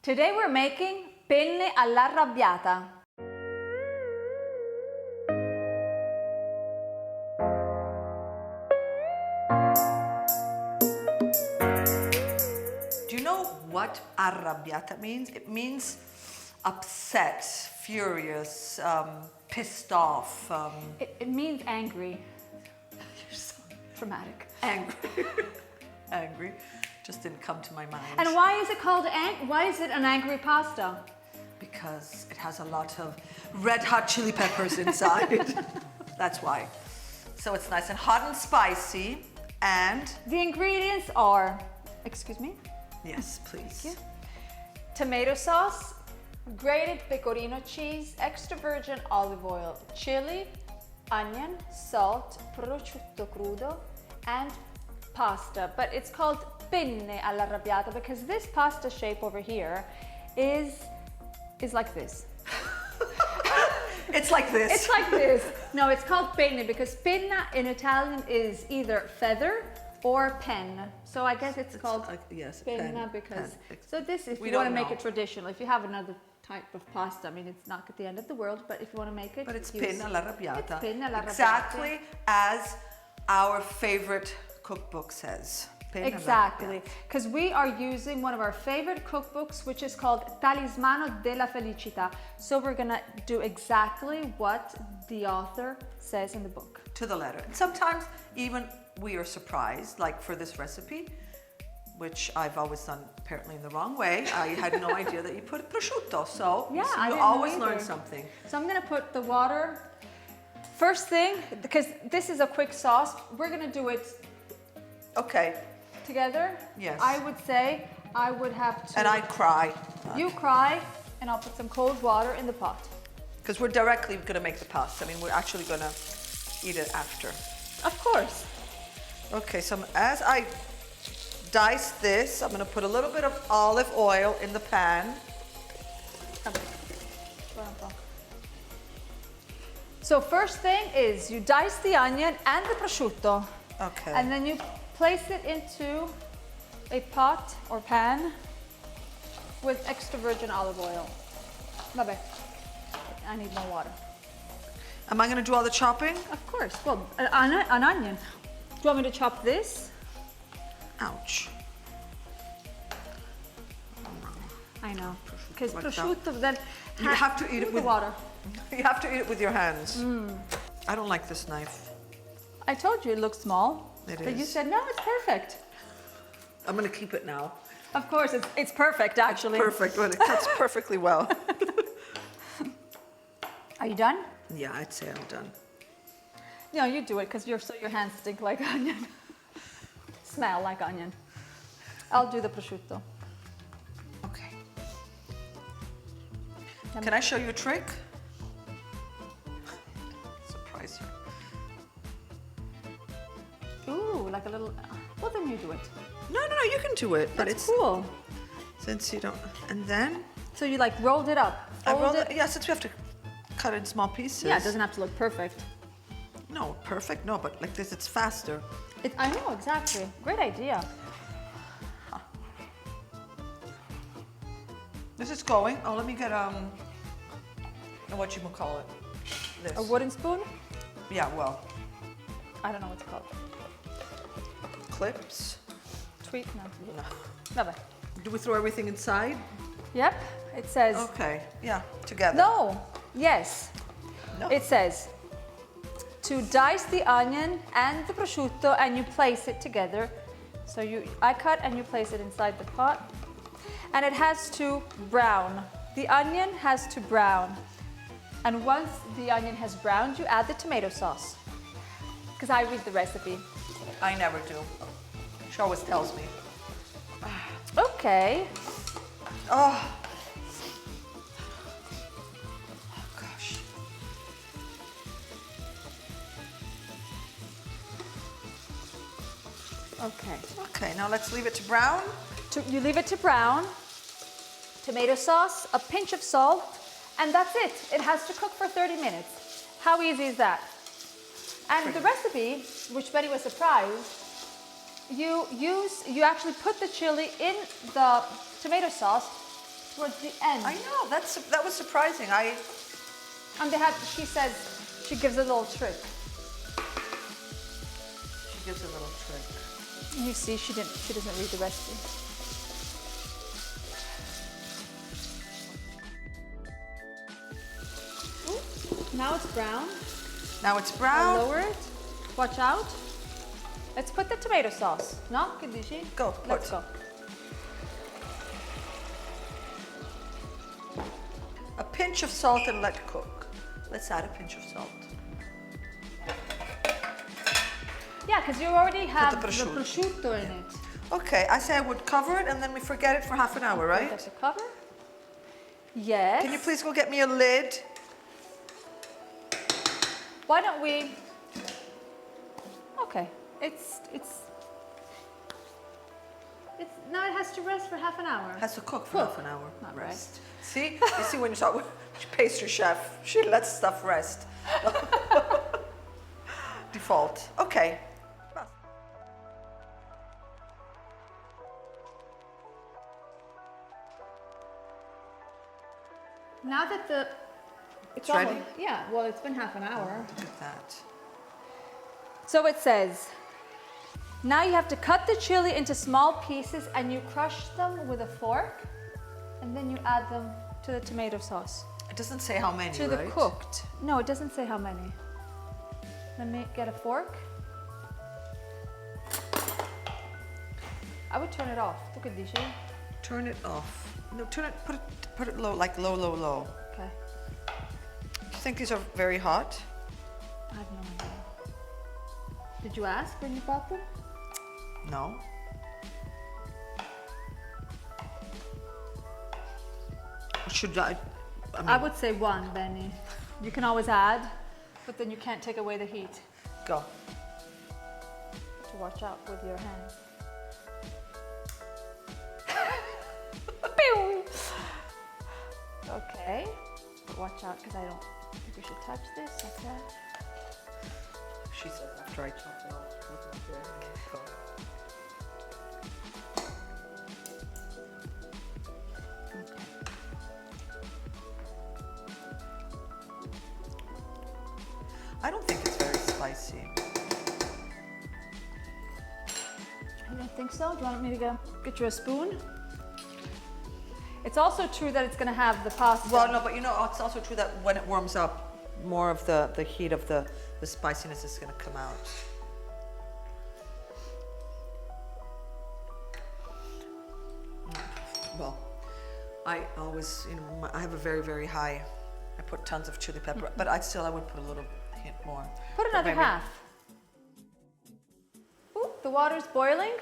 Today we're making penne all'arrabbiata. Do you know what arrabbiata means? It means upset, furious, pissed off. It means angry. You're so Dramatic. angry. Angry. Just didn't come to my mind. And why is it called why is it an angry pasta? Because it has a lot of red hot chili peppers inside. That's why. So it's nice and hot and spicy. And The ingredients are, excuse me, yes, please. Thank you. Tomato sauce, grated pecorino cheese, extra virgin olive oil, chili, onion, salt, prosciutto crudo, and pasta. But it's called penne all'arrabbiata because this pasta shape over here is like this. It's like this. It's like this. No, it's called penne because penna in Italian is either feather or pen. So I guess it's called yes, penna because. pen. So this, if We you want to don't make know. it traditional, if you have another type of pasta, I mean, it's not at the end of the world, but if you want to make it, But it's use- penne all'arrabbiata. It's penne all'arrabbiata. Exactly as our favorite cookbook says. Penne Exactly, all'arrabbiata. because we are using one of our favorite cookbooks, which is called Talismano della Felicità. So we're gonna do exactly what the author says in the book. To the letter. And sometimes even we are surprised, like for this recipe, which I've always done apparently in the wrong way. I had no idea that you put prosciutto. So, Yeah, so I you didn't know always learn either. something. So I'm gonna put the water. First thing, because this is a quick sauce, we're gonna do it Okay. together. Yes. I would say I would have to. And I cry. You cry, and I'll put some cold water in the pot. Because we're directly going to make the pasta. I mean, we're actually going to eat it after. Of course. Okay, so as I dice this, I'm going to put a little bit of olive oil in the pan. So first thing is you dice the onion and the prosciutto. Okay. And then you place it into a pot or pan with extra virgin olive oil. Vabbè, I need more water. Am I going to do all the chopping? Of course. Well, an onion. Do you want me to chop this? Ouch. I know. Because Like that. prosciutto then You have to eat it the with water. You have to eat it with your hands. I don't like this knife. I told you it looks small. It But you is. said, no, it's perfect. I'm going to keep it now. Of course, it's perfect actually. Perfect. Well, it cuts perfectly well. Are you done? Yeah, I'd say I'm done. No, you do it because your hands stink like onion. Smell like onion. I'll do the prosciutto. Okay. Can I show you a trick? Surprise you. Ooh, like a little. Well, then you do it. No, you can do it. But That's it's cool. since you don't. And then So you like rolled it up. I roll Fold it. Yeah, since we have to cut it in small pieces. Yeah, it doesn't have to look perfect. No, perfect. No, but like this, it's faster. I know exactly. Great idea. This is going. Oh, let me get what you call it. This. A wooden spoon? Yeah, well, I don't know what it's called. clips. Tweet? No. No. Vabbè. Do we throw everything inside? Yep. It says. Okay. Yeah, together. No. Yes. No. It says to dice the onion and the prosciutto and you place it together. So I cut and you place it inside the pot. And it has to brown. The onion has to brown. And once the onion has browned, you add the tomato sauce. Because I read the recipe. I never do. She always tells me. Okay. Oh. Oh gosh. Okay. Okay, now let's leave it to brown. You leave it to brown. Tomato sauce, a pinch of salt, and that's it. It has to cook for 30 minutes. How easy is that? And the recipe, which Betty was surprised, you actually put the chili in the tomato sauce towards the end. I know, that was surprising. And she says, she gives a little trick. She gives a little trick. You see, she doesn't read the recipe. Ooh, now it's brown. Now it's brown. I'll lower it. Watch out. Let's put the tomato sauce. No? Che dici? Go, Let's go. A pinch of salt and let cook. Let's add a pinch of salt. Yeah, because you already have the prosciutto in it. Okay, I say I would cover it and then we forget it for half an hour, right? That's a cover. Yes. Can you please go get me a lid? Why don't we? Okay, now it has to rest for half an hour. Has to cook for half an hour. Not Rest. See? You see when you talk with pastry chef, she lets stuff rest. Default. Okay. Now that It's ready? almost, yeah, well, it's been half an hour. Look at that. So it says, now you have to cut the chili into small pieces and you crush them with a fork and then you add them to the tomato sauce. It doesn't say how many, To the cooked. No, it doesn't say how many. Let me get a fork. I would turn it off. Look at this. Turn it off. No, put it low, like low, low, low. Okay. Do you think these are very hot? I have no idea. Did you ask when you bought them? No. Should I? I would say one, Benny. You can always add, but then you can't take away the heat. Go. To watch out with your hands. Okay, but watch out because I don't think we should touch this like that. She said after I chopped it off. Go. I don't think it's very spicy. I don't think so. Do you want me to get you a spoon? It's also true that it's going to have the pasta. Well, no, but you know, it's also true that when it warms up, more of the heat of the spiciness is going to come out. Well, I always, you know, I have a very, very high, I put tons of chili pepper, but I would put a little hint more. Put another half. Ooh, the water's boiling.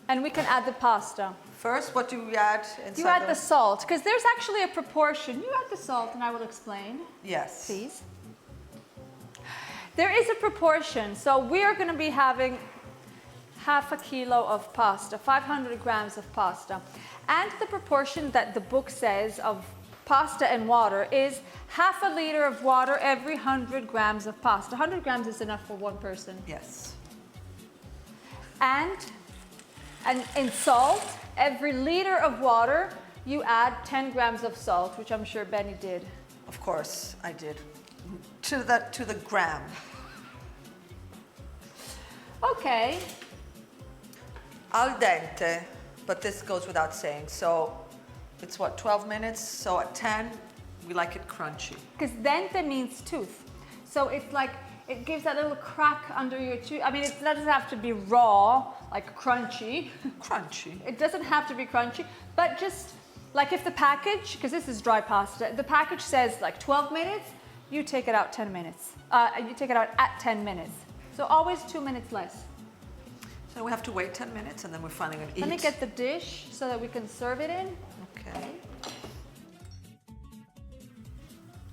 And we can add the pasta. First, what do we add inside? You add the salt, because there's actually a proportion. You add the salt and I will explain. Yes. Please. There is a proportion. So we are going to be having half a kilo of pasta, 500 grams of pasta. And the proportion that the book says of pasta and water is half a liter of water every 100 grams of pasta. 100 grams is enough for one person. Yes. And in salt, every liter of water, you add 10 grams of salt, which I'm sure Benny did. Of course, I did. To the gram. Okay. Al dente, but this goes without saying. So it's what, 12 minutes? So at 10, we like it crunchy. Because dente means tooth. So it's like, it gives that little crack under your tooth. I mean, it doesn't have to be raw, like crunchy. Crunchy. It doesn't have to be crunchy, but just like if the package, because this is dry pasta, the package says like 12 minutes, you take it out 10 minutes. You take it out at 10 minutes. So always 2 minutes less. So we have to wait 10 minutes and then we're finally going to eat. Let me get the dish so that we can serve it in. Okay.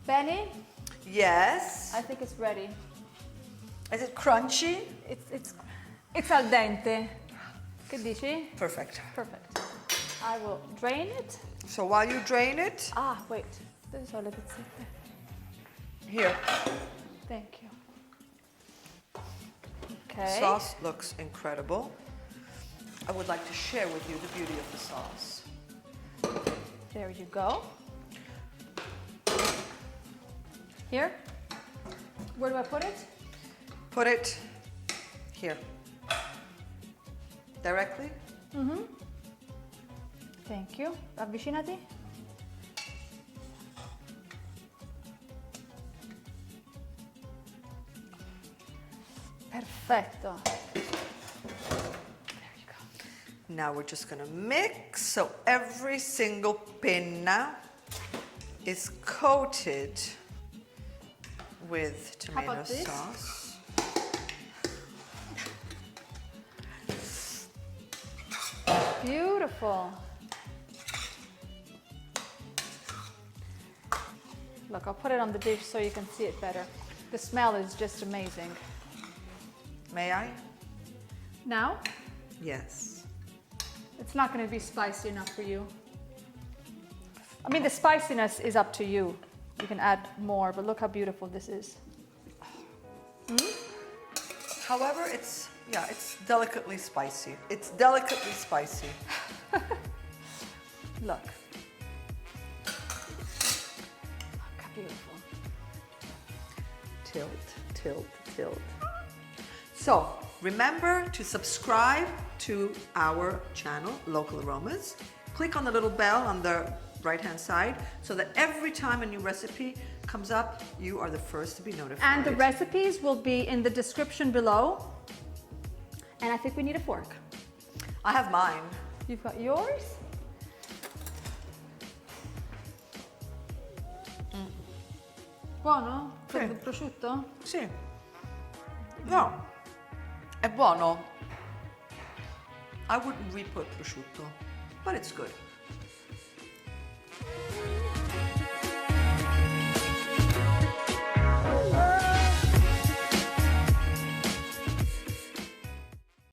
Benny, Yes. I think it's ready. Is it crunchy? It's al dente. Che dici? Perfect. Perfect. I will drain it. So while you drain it, Ah, wait. This is all a bit simple. here, Thank you. Okay. sauce looks incredible. I would like to share with you the beauty of the sauce. There you go. Here? Where do I put it? Put it here. Directly? Mm-hmm. Thank you. Avvicinati. Perfetto. There you go. Now we're just gonna mix so every single penne is coated with tomato about this? sauce. Beautiful. Look, I'll put it on the dish so you can see it better. The smell is just amazing. May I? Now, Yes. it's not going to be spicy enough for you. I mean, the spiciness is up to you. You can add more, but look how beautiful this is. However, it's delicately spicy. It's delicately spicy. Look. Look how beautiful. Tilt, tilt, tilt. So remember to subscribe to our channel, Local Aromas. Click on the little bell on the right-hand side so that every time a new recipe comes up, you are the first to be notified. And the recipes will be in the description below. And I think we need a fork. I have mine. You've got yours? Buono? Sì. Per il prosciutto? Sì. No. È buono. I wouldn't re-put prosciutto, but it's good.